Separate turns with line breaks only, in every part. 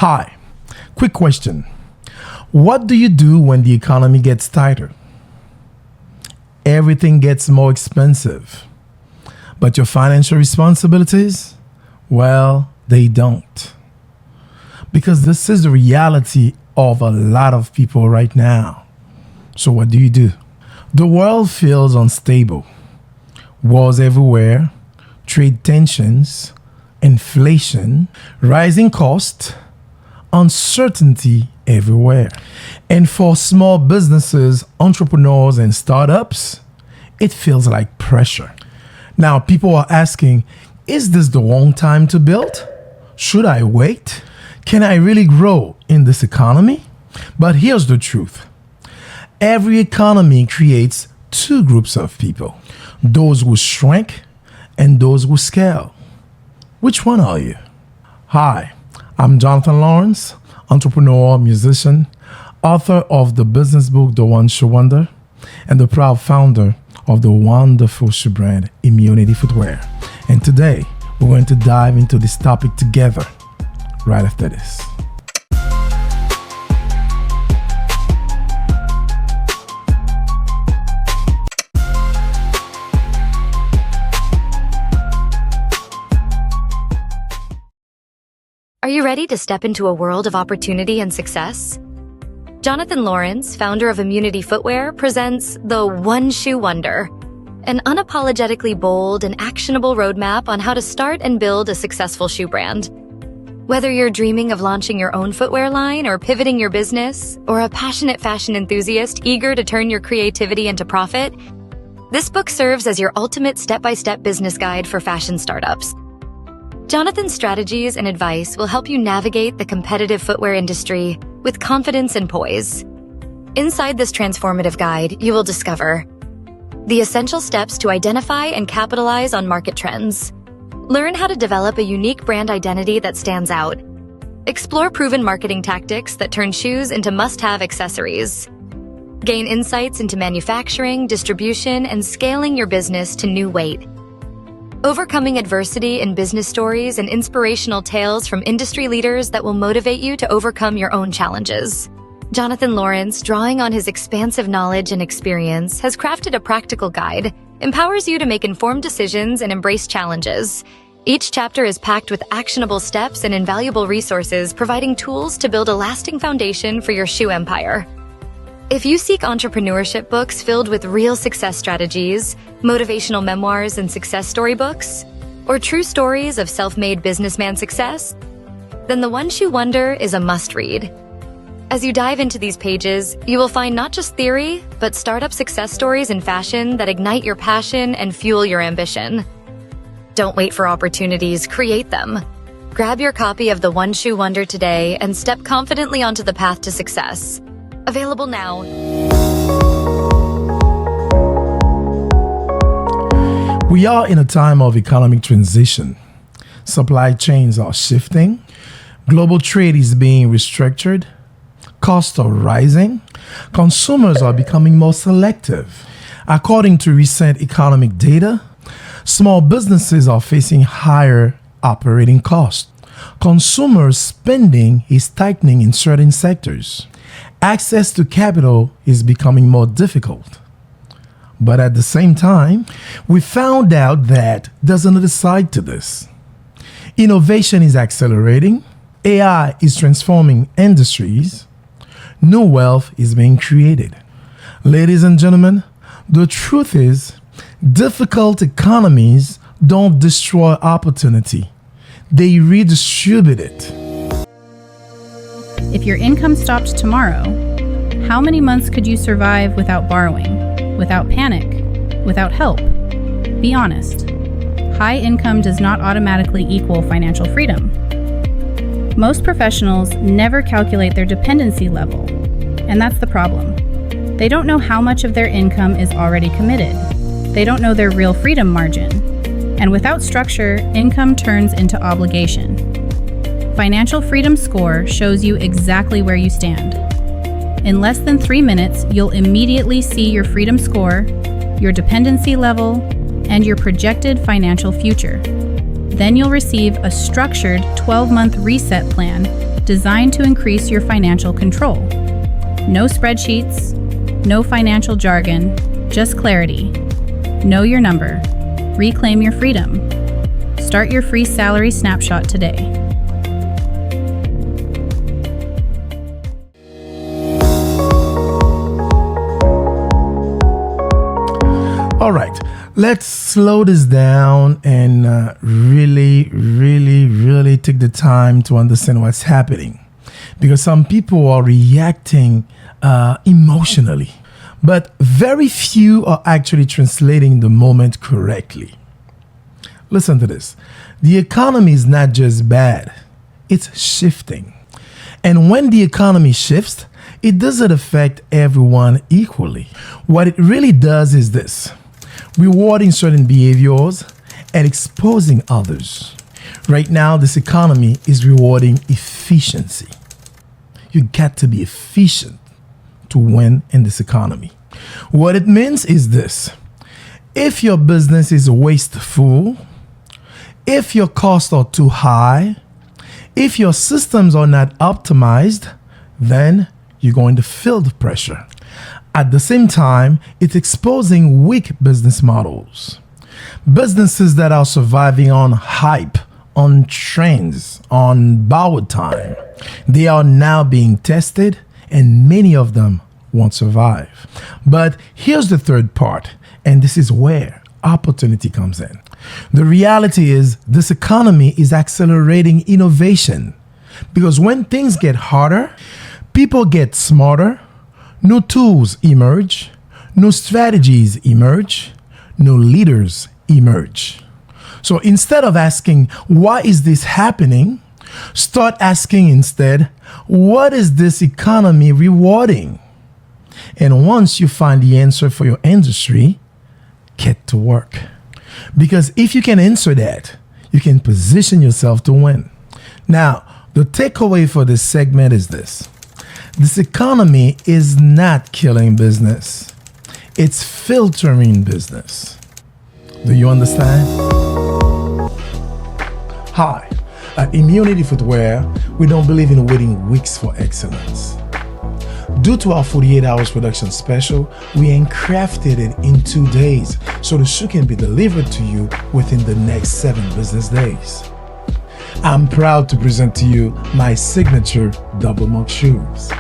Hi, quick question. What do you do when the economy gets tighter? Everything gets more expensive. But your financial responsibilities? Well, they don't. Because this is the reality of a lot of people right now. So what do you do? The world feels unstable. Wars everywhere, trade tensions, inflation, rising costs, uncertainty everywhere. And for small businesses, entrepreneurs, and startups, it feels like pressure. Now, people are asking, is this the wrong time to build? Should I wait? Can I really grow in this economy? But here's the truth. Every economy creates two groups of people, those who shrink and those who scale. Which one are you? Hi, I'm Jonathan Laurince, entrepreneur, musician, author of the business book, The One Shoe Wonder, and the proud founder of the wonderful shoe brand, Immunity Footwear. And today, we're going to dive into this topic together right after this.
Are you ready to step into a world of opportunity and success? Jonathan Laurince, founder of Immunity Footwear, presents The One Shoe Wonder, an unapologetically bold and actionable roadmap on how to start and build a successful shoe brand. Whether you're dreaming of launching your own footwear line or pivoting your business, or a passionate fashion enthusiast eager to turn your creativity into profit, this book serves as your ultimate step-by-step business guide for fashion startups. Jonathan's strategies and advice will help you navigate the competitive footwear industry with confidence and poise. Inside this transformative guide, you will discover the essential steps to identify and capitalize on market trends. Learn how to develop a unique brand identity that stands out. Explore proven marketing tactics that turn shoes into must-have accessories. Gain insights into manufacturing, distribution, and scaling your business to new weight. Overcoming adversity in business stories and inspirational tales from industry leaders that will motivate you to overcome your own challenges. Jonathan Laurince, drawing on his expansive knowledge and experience, has crafted a practical guide, empowers you to make informed decisions and embrace challenges. Each chapter is packed with actionable steps and invaluable resources, providing tools to build a lasting foundation for your shoe empire. If you seek entrepreneurship books filled with real success strategies, motivational memoirs and success story books, or true stories of self-made businessman success, then The One Shoe Wonder is a must-read. As you dive into these pages, you will find not just theory, but startup success stories in fashion that ignite your passion and fuel your ambition. Don't wait for opportunities, create them. Grab your copy of The One Shoe Wonder today and step confidently onto the path to success. Available now.
We are in a time of economic transition. Supply chains are shifting. Global trade is being restructured. Costs are rising. Consumers are becoming more selective. According to recent economic data, small businesses are facing higher operating costs. Consumer spending is tightening in certain sectors. Access to capital is becoming more difficult. But at the same time, we found out that there's another side to this. Innovation is accelerating. AI is transforming industries. New wealth is being created. Ladies and gentlemen, the truth is, difficult economies don't destroy opportunity. They redistribute it.
If your income stopped tomorrow, how many months could you survive without borrowing, without panic, without help? Be honest. High income does not automatically equal financial freedom. Most professionals never calculate their dependency level, and that's the problem. They don't know how much of their income is already committed. They don't know their real freedom margin. And without structure, income turns into obligation. Financial Freedom Score shows you exactly where you stand. In less than 3 minutes, you'll immediately see your freedom score, your dependency level, and your projected financial future. Then you'll receive a structured 12-month reset plan designed to increase your financial control. No spreadsheets, no financial jargon, just clarity. Know your number. Reclaim your freedom. Start your free salary snapshot today.
All right, let's slow this down and really take the time to understand what's happening. Because some people are reacting emotionally, but very few are actually translating the moment correctly. Listen to this. The economy is not just bad, it's shifting. And when the economy shifts, it doesn't affect everyone equally. What it really does is this: rewarding certain behaviors and exposing others. Right now, this economy is rewarding efficiency. You got to be efficient to win in this economy. What it means is this: if your business is wasteful, if your costs are too high, if your systems are not optimized, then you're going to feel the pressure. At the same time, it's exposing weak business models. Businesses that are surviving on hype, on trends, on borrowed time. They are now being tested, and many of them won't survive. But here's the third part, and this is where opportunity comes in. The reality is this economy is accelerating innovation, because when things get harder, people get smarter, new tools emerge, new strategies emerge, new leaders emerge. So instead of asking, why is this happening? Start asking instead, what is this economy rewarding? And once you find the answer for your industry, get to work. Because if you can answer that, you can position yourself to win. Now, the takeaway for this segment is this: this economy is not killing business. It's filtering business. Do you understand? Hi, at Immunity Footwear, we don't believe in waiting weeks for excellence. Due to our 48 hours production special, we handcrafted it in 2 days so the shoe can be delivered to you within the next 7 business days. I'm proud to present to you my signature double monk shoes.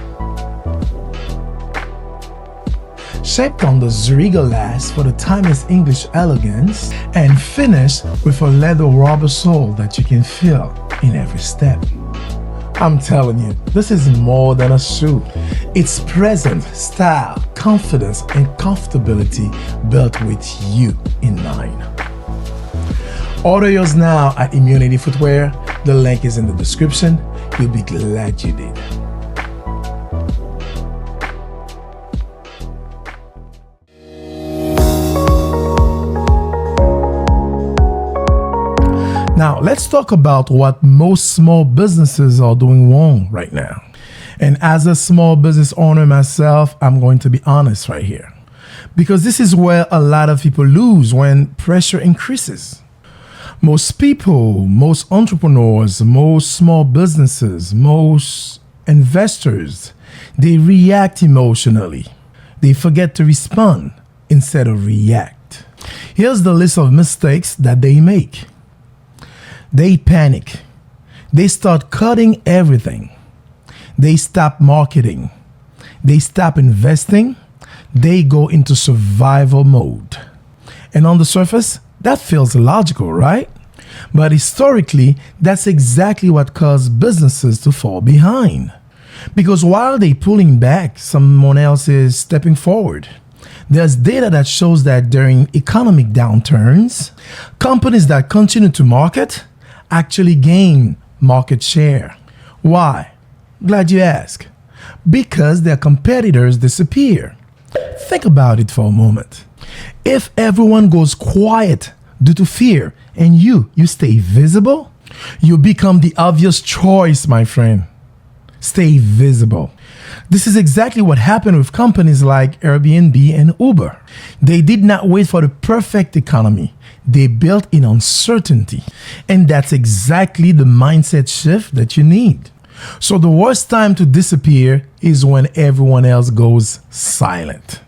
Shaped on the Zuriga last for the timeless English elegance and finished with a leather rubber sole that you can feel in every step. I'm telling you, this is more than a shoe. It's present, style, confidence, and comfortability built with you in mind. Order yours now at Immunity Footwear. The link is in the description. You'll be glad you did. Now, let's talk about what most small businesses are doing wrong right now. And as a small business owner myself, I'm going to be honest right here, because this is where a lot of people lose when pressure increases. Most people, most entrepreneurs, most small businesses, most investors, they react emotionally. They forget to respond instead of react. Here's the list of mistakes that they make. They panic. They start cutting everything. They stop marketing. They stop investing. They go into survival mode. And on the surface, that feels logical, right? But historically, that's exactly what caused businesses to fall behind. Because while they're pulling back, someone else is stepping forward. There's data that shows that during economic downturns, companies that continue to market actually gain market share. Why? Glad you ask. Because their competitors disappear. Think about it for a moment. If everyone goes quiet due to fear and you stay visible, you become the obvious choice, my friend. Stay visible. This is exactly what happened with companies like Airbnb and Uber. They did not wait for the perfect economy. They built in uncertainty. And that's exactly the mindset shift that you need. So the worst time to disappear is when everyone else goes silent.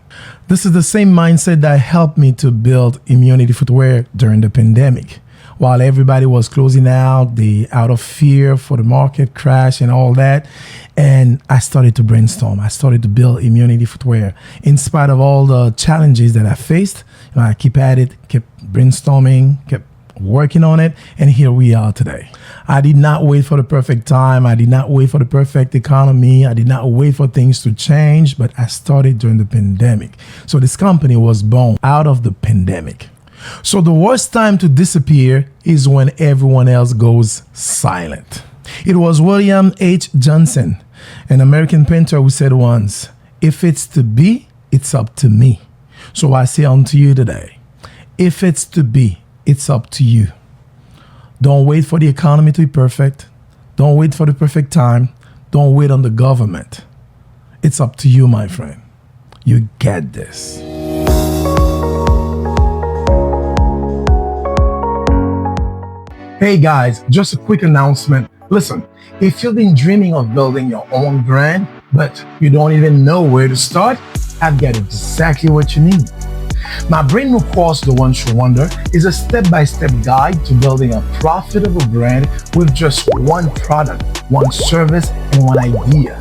This is the same mindset that helped me to build Immunity Footwear during the pandemic. While everybody was closing out, out of fear for the market crash and all that, and I started to brainstorm. I started to build Immunity Footwear. In spite of all the challenges that I faced, I kept at it, kept brainstorming, kept working on it, and here we are today. I did not wait for the perfect time. I did not wait for the perfect economy. I did not wait for things to change, but I started during the pandemic. So this company was born out of the pandemic. So the worst time to disappear is when everyone else goes silent. It was William H. Johnson, an American painter, who said once, "If it's to be, it's up to me." So I say unto you today, if it's to be, it's up to you. Don't wait for the economy to be perfect. Don't wait for the perfect time. Don't wait on the government. It's up to you, my friend. You get this. Hey guys, just a quick announcement. Listen, if you've been dreaming of building your own brand, but you don't even know where to start, I've got exactly what you need. My brand new course, The One Shoe Wonder, is a step-by-step guide to building a profitable brand with just one product, one service, and one idea.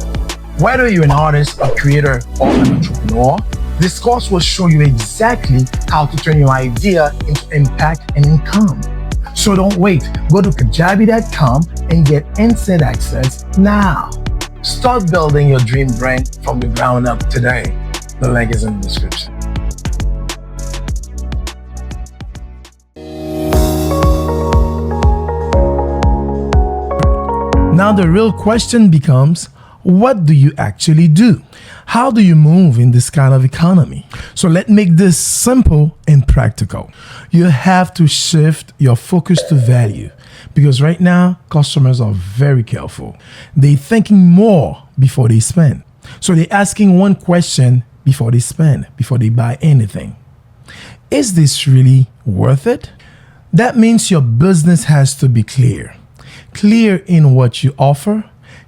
Whether you're an artist, a creator, or an entrepreneur, this course will show you exactly how to turn your idea into impact and income. So don't wait. Go to kajabi.com and get instant access now. Start building your dream brand from the ground up today. The link is in the description. Now the real question becomes, what do you actually do? How do you move in this kind of economy? So let's make this simple and practical. You have to shift your focus to value, because right now customers are very careful. They're thinking more before they spend. So they're asking one question before they spend, before they buy anything. Is this really worth it? That means your business has to be clear. Clear in what you offer,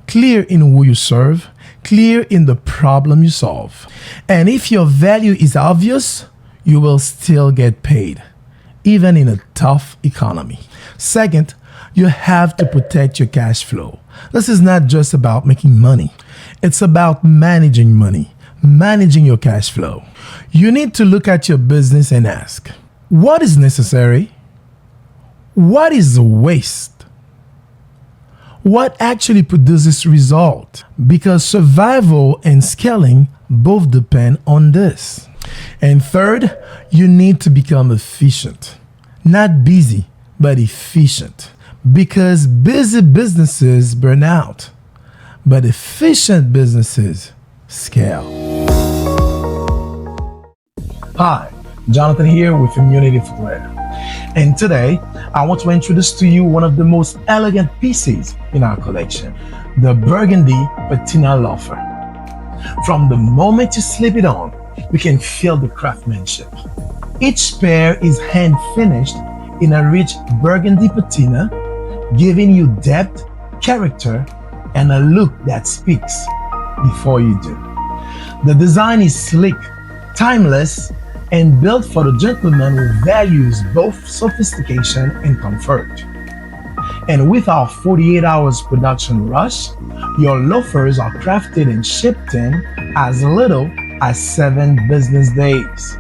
clear in who you serve, clear in the problem you solve. And if your value is obvious, you will still get paid, even in a tough economy. Second, you have to protect your cash flow. This is not just about making money. It's about managing money, managing your cash flow. You need to look at your business and ask, what is necessary? What is a waste? What actually produces result? Because survival and scaling both depend on this. And third, you need to become efficient. Not busy, but efficient. Because busy businesses burn out, but efficient businesses scale. Hi, Jonathan here with Immunity Footwear. And today, I want to introduce to you one of the most elegant pieces in our collection, the Burgundy Patina Loafer. From the moment you slip it on, you can feel the craftsmanship. Each pair is hand-finished in a rich burgundy patina, giving you depth, character, and a look that speaks before you do. The design is sleek, timeless, and built for the gentleman who values both sophistication and comfort. And with our 48 hours production rush, your loafers are crafted and shipped in as little as 7 business days.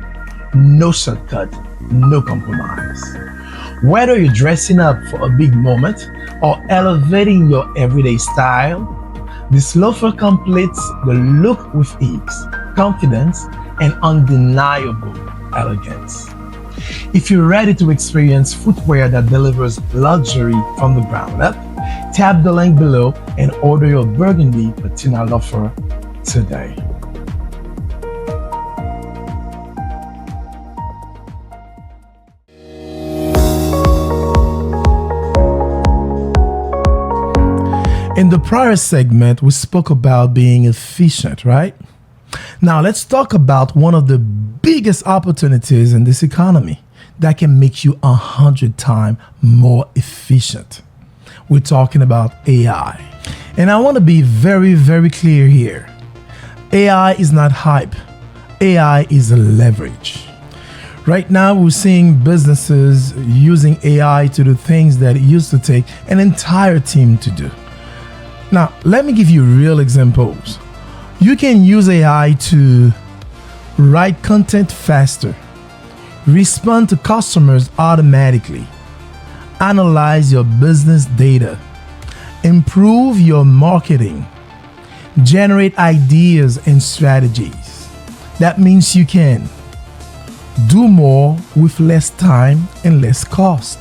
No shortcut, no compromise. Whether you're dressing up for a big moment or elevating your everyday style, this loafer completes the look with ease, confidence, and undeniable elegance. If you're ready to experience footwear that delivers luxury from the ground up, tap the link below and order your Burgundy Patina Loafer today. In the prior segment, we spoke about being efficient, right? Now let's talk about one of the biggest opportunities in this economy that can make you 100 times more efficient. we're talking about AI. And I want to be very, very clear here. AI is not hype. AI is a leverage. Right now, we're seeing businesses using AI to do things that it used to take an entire team to do. Now, let me give you real examples. You can use AI to write content faster, respond to customers automatically, analyze your business data, improve your marketing, generate ideas and strategies. That means you can do more with less time and less cost.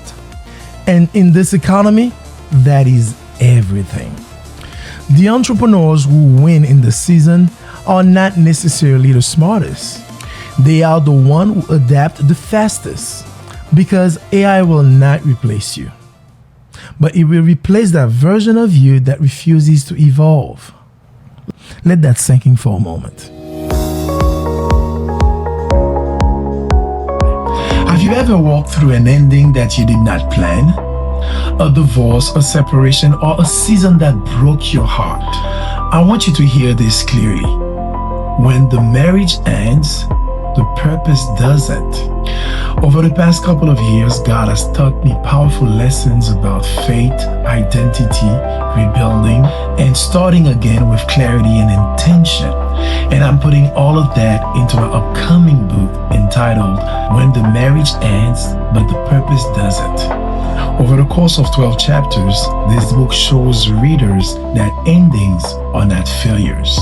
And in this economy, that is everything. The entrepreneurs who win in the season are not necessarily the smartest. They are the one who adapt the fastest, because AI will not replace you, but it will replace that version of you that refuses to evolve. Let that sink in for a moment. Have you ever walked through an ending that you did not plan? A divorce, a separation, or a season that broke your heart? I want you to hear this clearly. When the marriage ends, the purpose doesn't. Over the past couple of years, God has taught me powerful lessons about faith, identity, rebuilding, and starting again with clarity and intention. And I'm putting all of that into my upcoming book entitled When the Marriage Ends, But the Purpose Doesn't. Over the course of 12 chapters, this book shows readers that endings are not failures.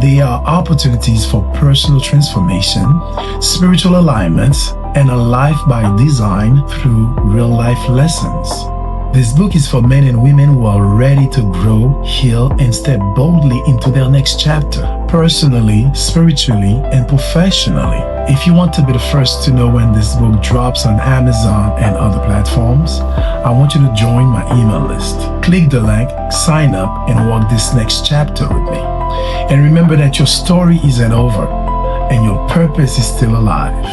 They are opportunities for personal transformation, spiritual alignments, and a life by design through real-life lessons. This book is for men and women who are ready to grow, heal, and step boldly into their next chapter, personally, spiritually, and professionally. If you want to be the first to know when this book drops on Amazon and other platforms, I want you to join my email list. Click the link, sign up, and walk this next chapter with me. And remember that your story isn't over, and your purpose is still alive.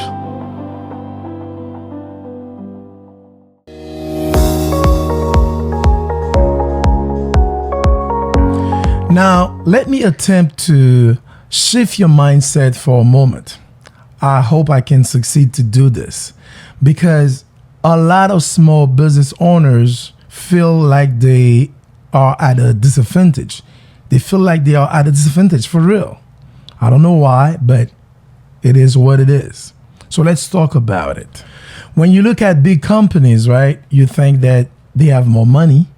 Now, let me attempt to shift your mindset for a moment. I hope I can succeed to do this, because a lot of small business owners feel like they are at a disadvantage. They feel like they are at a disadvantage for real. I don't know why, but it is what it is. So let's talk about it. When you look at big companies, right, you think that they have more money,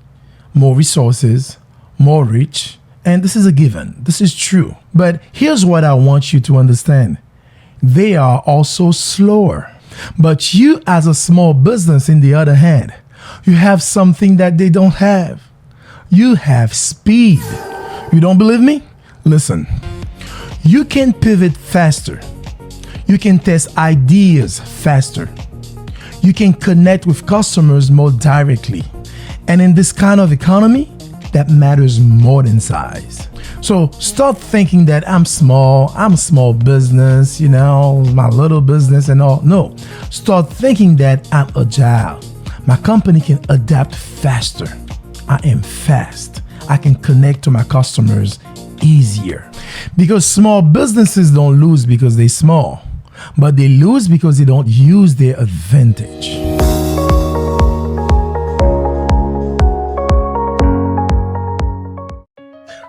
more resources, more reach, and this is a given. This is true. But here's what I want you to understand. They are also slower. But you, as a small business, in the other hand, you have something that they don't have. You have speed. You don't believe me? Listen. You can pivot faster. You can test ideas faster. You can connect with customers more directly. And in this kind of economy, that matters more than size. So start thinking that I'm a small business, my little business and all. No, start thinking that I'm agile. My company can adapt faster. I am fast. I can connect to my customers easier. Because small businesses don't lose because they're small, but they lose because they don't use their advantage.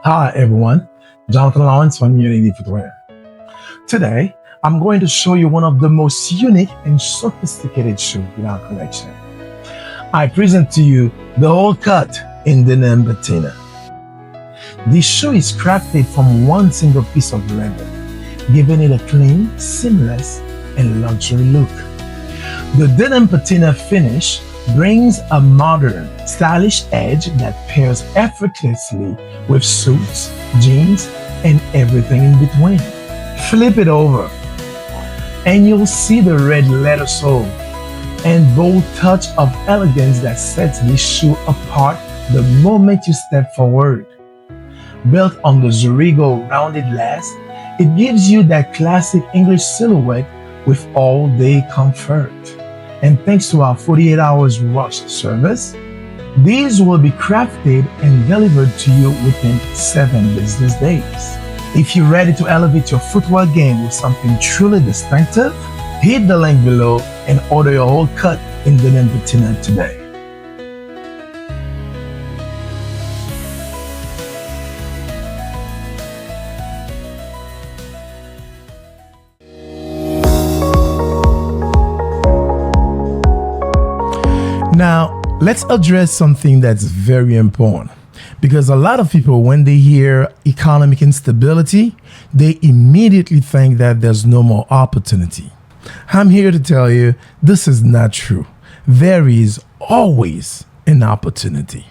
Hi everyone, Jonathan Laurince from Unity Footwear. Today, I'm going to show you one of the most unique and sophisticated shoes in our collection. I present to you the whole cut in denim patina. This shoe is crafted from one single piece of leather, giving it a clean, seamless, and luxury look. The denim patina finish brings a modern, stylish edge that pairs effortlessly with suits, jeans, and everything in between. Flip it over, and you'll see the red letter sole and bold touch of elegance that sets this shoe apart the moment you step forward. Built on the Zurigo rounded last, it gives you that classic English silhouette with all-day comfort. And thanks to our 48 hours wash service, These will be crafted and delivered to you within 7 business days. If you're ready to elevate your footwear game with something truly distinctive, hit the link below and order your whole cut in Denim Patina today. Now, let's address something that's very important, because a lot of people, when they hear economic instability, they immediately think that there's no more opportunity. I'm here to tell you this is not true. There is always an opportunity,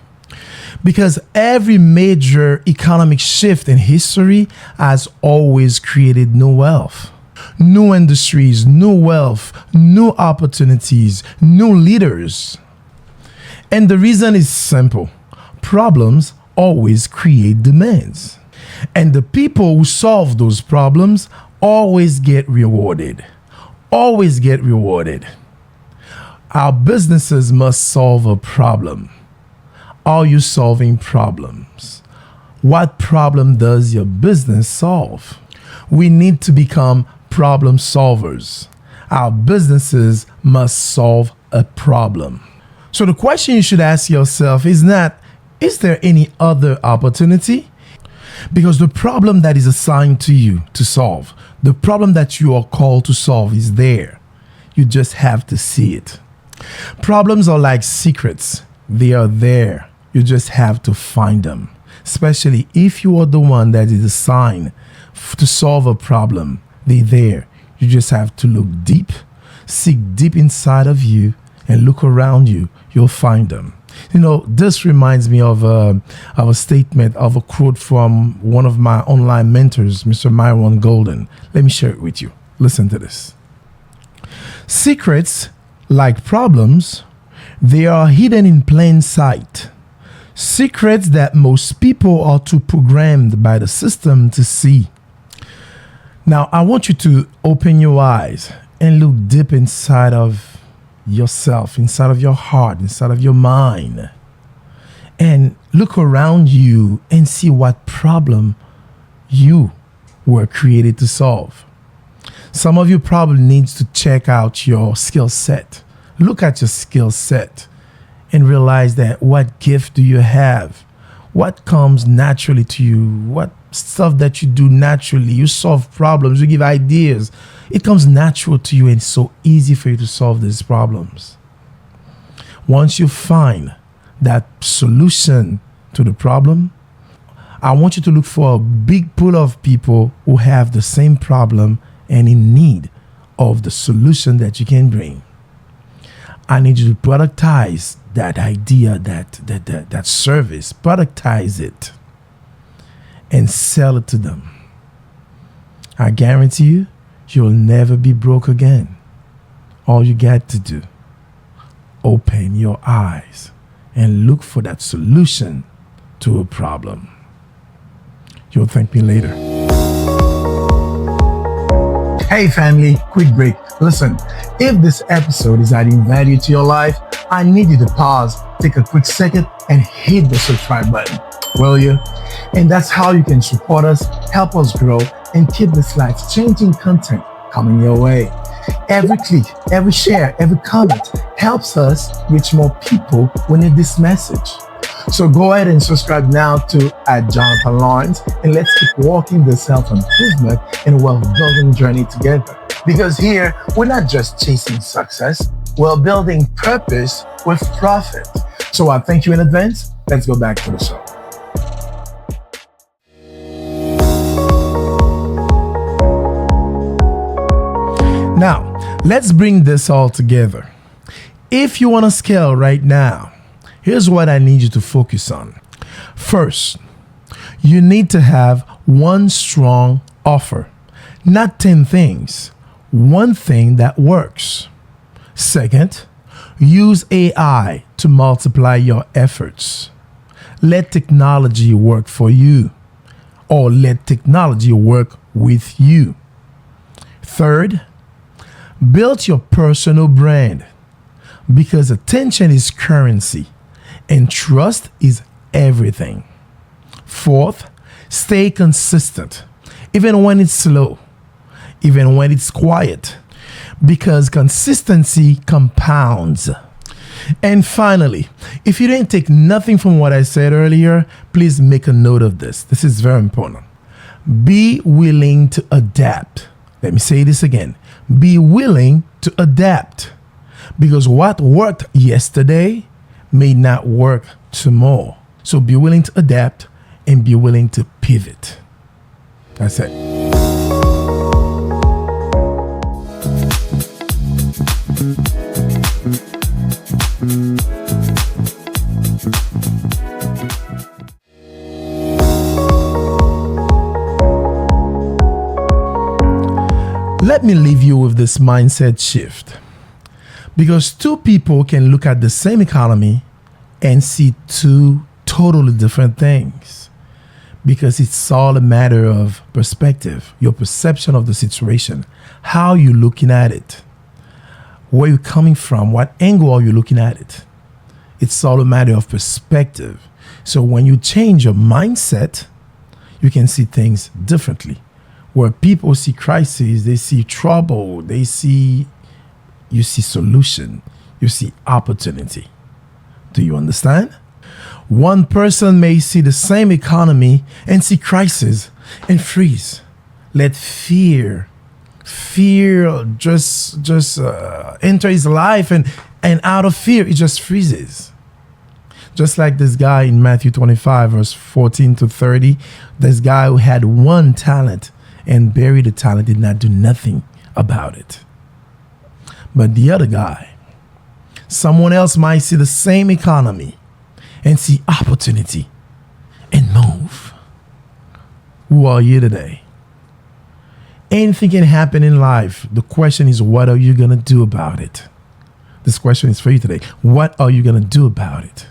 because every major economic shift in history has always created new wealth. New industries, new wealth, new opportunities, new leaders. And the reason is simple. Problems always create demands. And the people who solve those problems always get rewarded. Always get rewarded. Our businesses must solve a problem. Are you solving problems? What problem does your business solve? We need to become problem solvers. Our businesses must solve a problem. So the question you should ask yourself is not, is there any other opportunity? Because the problem that is assigned to you to solve, the problem that you are called to solve is there. You just have to see it. Problems are like secrets. They are there. You just have to find them. Especially if you are the one that is assigned to solve a problem, they're there. You just have to look deep, seek deep inside of you, and look around you. You'll find them. You know, this reminds me of a statement, of a quote from one of my online mentors, Mr. Myron Golden. Let me share it with you. Listen to this. Secrets, like problems, they are hidden in plain sight. Secrets that most people are too programmed by the system to see. Now, I want you to open your eyes and look deep inside of yourself, inside of your heart, inside of your mind, and look around you and see what problem you were created to solve. Some of you probably needs to check out your skill set. Look at your skill set and realize that what gift do you have? What comes naturally to you? What stuff that you do naturally? You solve problems, you give ideas. It comes natural to you, and it's so easy for you to solve these problems. Once you find that solution to the problem, I want you to look for a big pool of people who have the same problem and in need of the solution that you can bring. I need you to productize that idea, that service, productize it, and sell it to them. I guarantee you, you'll never be broke again. All you got to do, open your eyes and look for that solution to a problem. You'll thank me later. Hey family, quick break. Listen, if this episode is adding value to your life, I need you to pause, take a quick second, and hit the subscribe button, will you? And that's how you can support us, help us grow, and keep this life-changing content coming your way. Every click, every share, every comment helps us reach more people who need this message. So go ahead and subscribe now to Jonathan Laurince, and let's keep walking the self-improvement and wealth-building journey together. Because here, we're not just chasing success, we're building purpose with profit. So I thank you in advance. Let's go back to the show. Now, let's bring this all together. If you want to scale right now, here's what I need you to focus on. First, you need to have one strong offer, not 10 things, one thing that works. Second, use AI to multiply your efforts. Let technology work for you, or let technology work with you. Third, build your personal brand, because attention is currency And trust is everything. Fourth, stay consistent, even when it's slow, even when it's quiet, because consistency compounds. And finally, if you didn't take nothing from what I said earlier, please make a note of this. This is very important. Be willing to adapt. Let me say this again. Be willing to adapt, because what worked yesterday may not work tomorrow. So be willing to adapt and be willing to pivot. That's it. Let me leave you with this mindset shift, because two people can look at the same economy and see two totally different things, because it's all a matter of perspective, your perception of the situation, how you're looking at it, where you're coming from, what angle are you looking at it. It's all a matter of perspective. So when you change your mindset, you can see things differently. Where people see crisis, they see trouble, you see solution, you see opportunity. Do you understand? One person may see the same economy and see crisis and freeze. Let fear just enter his life, and out of fear, it just freezes. Just like this guy in Matthew 25, verse 14 to 30, this guy who had one talent and buried the talent, did not do nothing about it. But the other guy, someone else might see the same economy and see opportunity and move. Who are you today? Anything can happen in life. The question is, what are you going to do about it? This question is for you today. What are you going to do about it?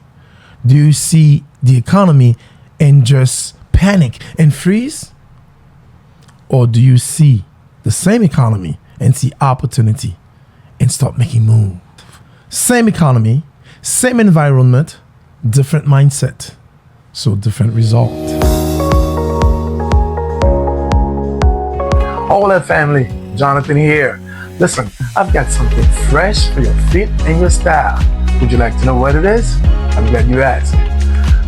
Do you see the economy and just panic and freeze? Or do you see the same economy and see opportunity and start making moves? Same economy, same environment, different mindset, so different result. Hola family, Jonathan here. Listen, I've got something fresh for your fit and your style. Would you like to know what it is? I'm glad you asked.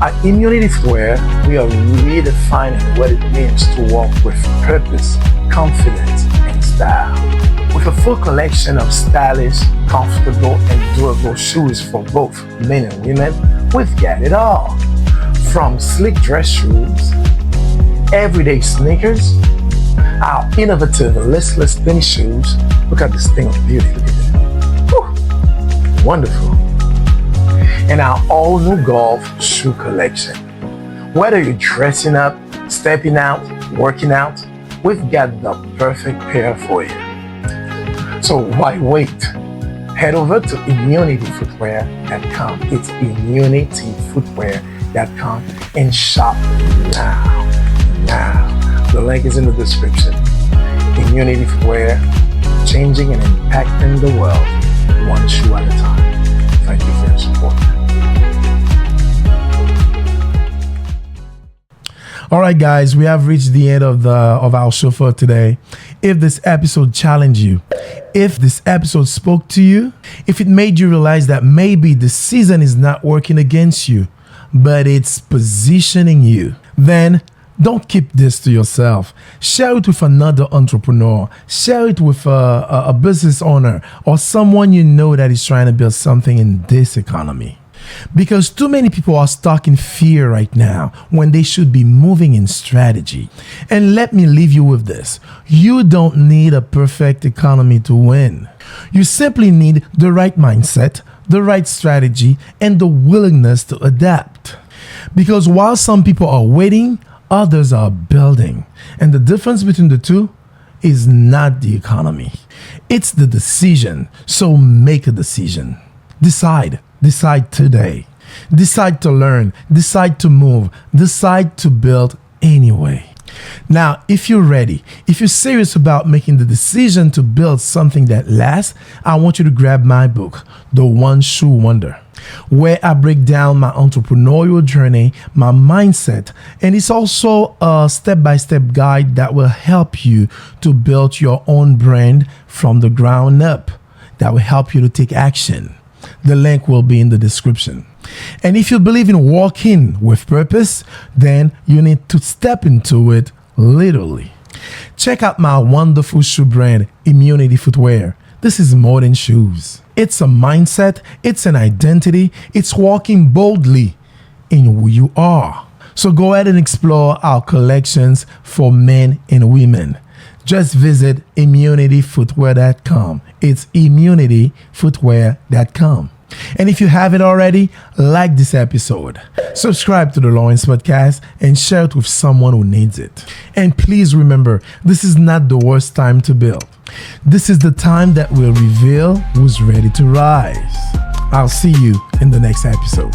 At Immunity Footwear, we are redefining what it means to walk with purpose, confidence, and style. With a full collection of stylish, comfortable, and durable shoes for both men and women, we've got it all. From sleek dress shoes, everyday sneakers, our innovative listless tennis shoes. Look at this thing of beauty. Look at that. Whew. Wonderful. And our all-new golf shoe collection. Whether you're dressing up, stepping out, working out, we've got the perfect pair for you. So why wait? Head over to immunityfootwear.com. It's immunityfootwear.com and shop now. The link is in the description. Immunity Footwear, changing and impacting the world, one shoe at a time. Thank you for your support. All right, guys, we have reached the end of our show for today. If this episode challenged you, if this episode spoke to you, if it made you realize that maybe the season is not working against you, but it's positioning you, then don't keep this to yourself. Share it with another entrepreneur. Share it with a business owner or someone you know that is trying to build something in this economy. Because too many people are stuck in fear right now when they should be moving in strategy. And let me leave you with this. You don't need a perfect economy to win. You simply need the right mindset, the right strategy, and the willingness to adapt. Because while some people are waiting, others are building. And the difference between the two is not the economy. It's the decision. So make a decision. Decide. Decide today. Decide to learn. Decide to move. Decide to build anyway. Now, if you're ready, if you're serious about making the decision to build something that lasts, I want you to grab my book, The One Shoe Wonder, where I break down my entrepreneurial journey, my mindset, and it's also a step-by-step guide that will help you to build your own brand from the ground up, that will help you to take action. The link will be in the description. And if you believe in walking with purpose, then you need to step into it literally. Check out my wonderful shoe brand, Immunity Footwear. This is more than shoes. It's a mindset, it's an identity, it's walking boldly in who you are. So go ahead and explore our collections for men and women. Just visit immunityfootwear.com. It's immunityfootwear.com. And if you haven't already, like this episode, subscribe to the Laurince podcast, and share it with someone who needs it. And please remember, this is not the worst time to build. This is the time that will reveal who's ready to rise. I'll see you in the next episode.